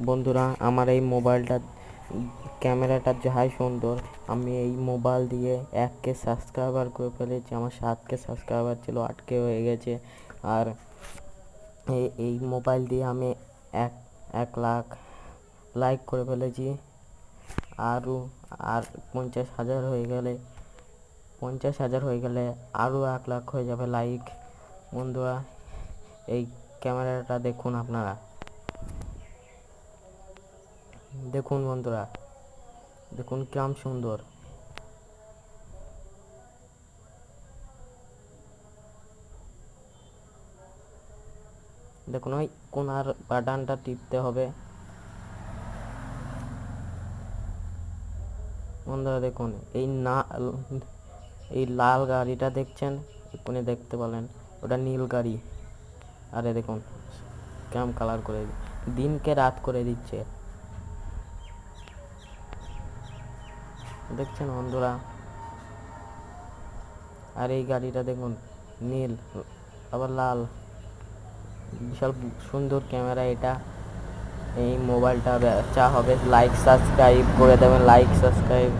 বন্ধুরা, আমার এই মোবাইলটা ক্যামেরাটা যাই সুন্দর, আমি এই মোবাইল দিয়ে 1K সাবস্ক্রাইবার করে ফেলেছি। আমার 7K সাবস্ক্রাইবার ছিল, 8K হয়ে গেছে। আর এই মোবাইল দিয়ে আমি 1 লাখ লাইক করে ফেলেছি। আর 50,000 হয়ে গেলে আরও 1 লাখ হয়ে যাবে লাইক। বন্ধুরা, এই ক্যামেরাটা দেখুন, আপনারা দেখুন। বন্ধুরা দেখুন কিরম সুন্দর। দেখুন, ওই কোনার বাটনটা টিপতে হবে। বন্ধুরা দেখুন, এই লাল গাড়িটা দেখছেন, এক্ষুনি দেখতে পেলেন, ওটা নীল গাড়ি। আরে দেখুন কেমন কালার করে দিনকে রাত করে দিচ্ছে, দেখছেন বন্ধুরা। আর এই গাড়িটা দেখুন, নীল আবার লাল, বিশাল সুন্দর ক্যামেরা এটা। এই মোবাইলটা বেচা হবে। লাইক সাবস্ক্রাইব করে দেবেন, লাইক সাবস্ক্রাইব।